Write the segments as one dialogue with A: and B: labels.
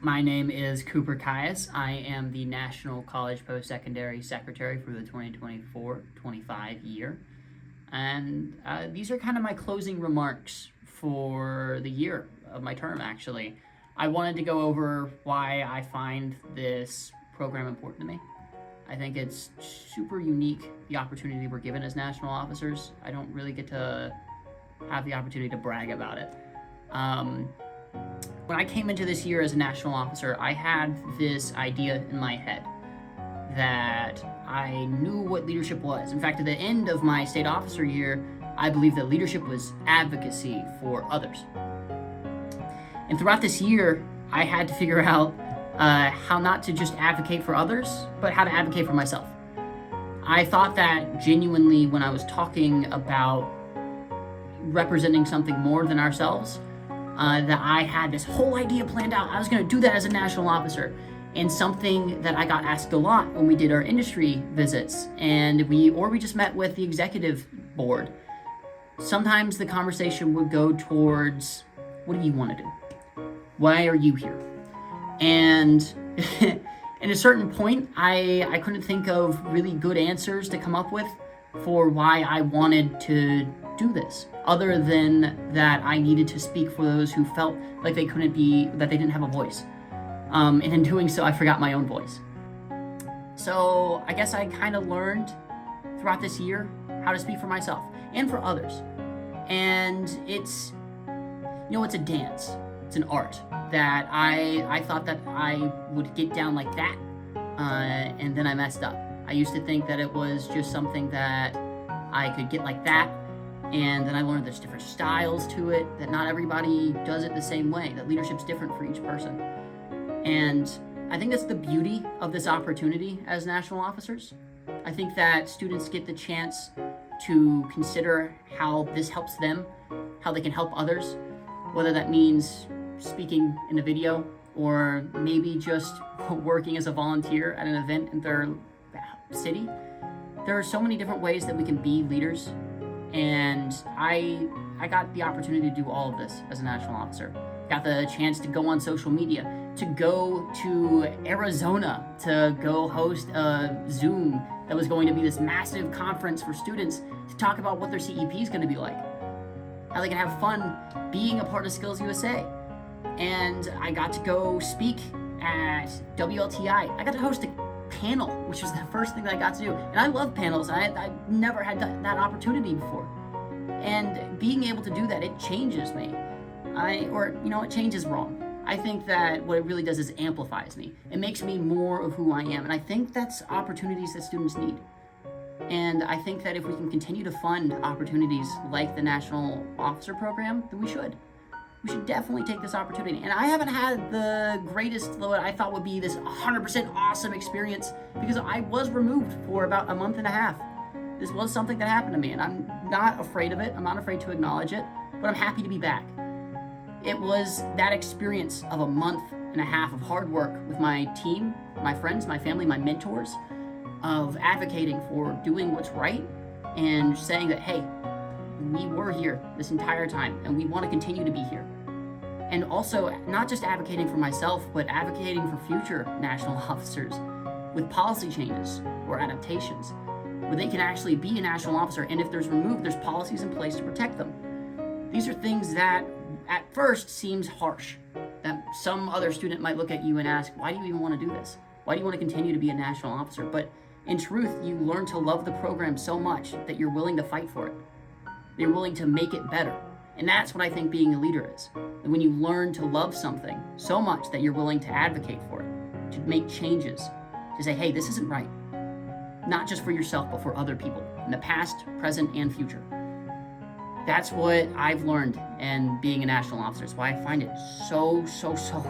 A: My name is Cooper Caius. I am the National College Postsecondary Secretary for the 2024-25 year. And these are kind of my closing remarks for the year of my term, actually. I wanted to go over why I find this program important to me. I think it's super unique, the opportunity we're given as national officers. I don't really get to have the opportunity to brag about it. When I came into this year as a national officer, I had this idea in my head that I knew what leadership was. In fact, at the end of my state officer year, I believed that leadership was advocacy for others. And throughout this year, I had to figure out how not to just advocate for others, but how to advocate for myself. I thought that genuinely when I was talking about representing something more than ourselves, that I had this whole idea planned out. I was going to do that as a national officer. And something that I got asked a lot when we did our industry visits and we just met with the executive board. Sometimes the conversation would go towards, what do you want to do? Why are you here? And at a certain point, I couldn't think of really good answers to come up with for why I wanted to do this, other than that I needed to speak for those who felt like they didn't have a voice. And in doing so, I forgot my own voice. So I guess I kind of learned throughout this year how to speak for myself and for others. And it's a dance. It's an art that I thought that I would get down like that, and then I messed up. I used to think that it was just something that I could get like that, and then I learned there's different styles to it, that not everybody does it the same way, that leadership's different for each person. And I think that's the beauty of this opportunity as national officers. I think that students get the chance to consider how this helps them, how they can help others, whether that means speaking in a video or maybe just working as a volunteer at an event in their city. There are so many different ways that we can be leaders, and I got the opportunity to do all of this as a national officer. Got the chance to go on social media, to go to Arizona, to go host a Zoom that was going to be this massive conference for students to talk about what their CEP is going to be like, how they can have fun being a part of SkillsUSA. And I got to go speak at WLTI. I got to host a panel, which was the first thing that I got to do. And I love panels. I never had that opportunity before. And being able to do that, it changes me. It changes wrong. I think that what it really does is amplifies me. It makes me more of who I am. And I think that's opportunities that students need. And I think that if we can continue to fund opportunities like the National Officer Program, then we should. We should definitely take this opportunity. And I haven't had the greatest, what I thought would be this 100% awesome experience, because I was removed for about a month and a half. This was something that happened to me, and I'm not afraid of it. I'm not afraid to acknowledge it, but I'm happy to be back. It was that experience of a month and a half of hard work with my team, my friends, my family, my mentors, of advocating for doing what's right and saying that, hey, we were here this entire time and we want to continue to be here. And also not just advocating for myself, but advocating for future national officers with policy changes or adaptations where they can actually be a national officer, and if there's removed, there's policies in place to protect them. These are things that at first seems harsh, that some other student might look at you and ask, why do you even want to do this? Why do you want to continue to be a national officer? But in truth, you learn to love the program so much that you're willing to fight for it. You're willing to make it better. And that's what I think being a leader is. And when you learn to love something so much that you're willing to advocate for it, to make changes, to say, hey, this isn't right. Not just for yourself, but for other people in the past, present, and future. That's what I've learned in being a national officer. It's why I find it so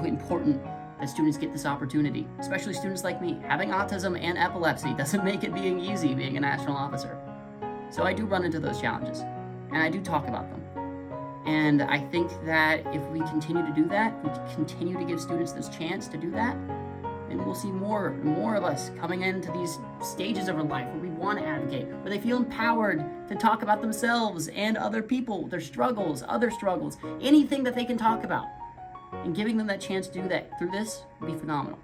A: important that students get this opportunity, especially students like me. Having autism and epilepsy doesn't make it being easy being a national officer. So I do run into those challenges, and I do talk about them. And I think that if we continue to do that, we continue to give students this chance to do that, and we'll see more and more of us coming into these stages of our life where we want to advocate, where they feel empowered to talk about themselves and other people, their struggles, other struggles, anything that they can talk about. And giving them that chance to do that through this would be phenomenal.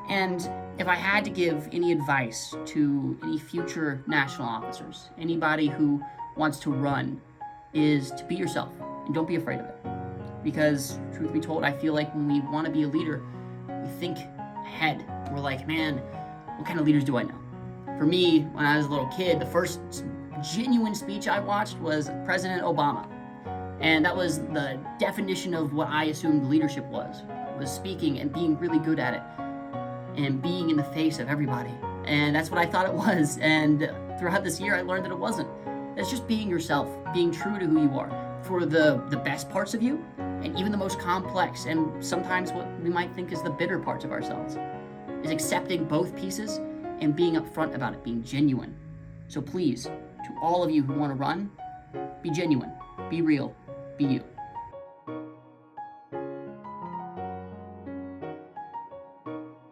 A: And if I had to give any advice to any future national officers, anybody who wants to run, is to be yourself and don't be afraid of it. Because, truth be told, I feel like when we want to be a leader, we think ahead. We're like, man, what kind of leaders do I know? For me, when I was a little kid, the first genuine speech I watched was President Obama. And that was the definition of what I assumed leadership was speaking and being really good at it and being in the face of everybody. And that's what I thought it was. And throughout this year, I learned that it wasn't. It's just being yourself, being true to who you are for the best parts of you and even the most complex and sometimes what we might think is the bitter parts of ourselves, is accepting both pieces and being upfront about it, being genuine. So please, to all of you who want to run, be genuine, be real, be you.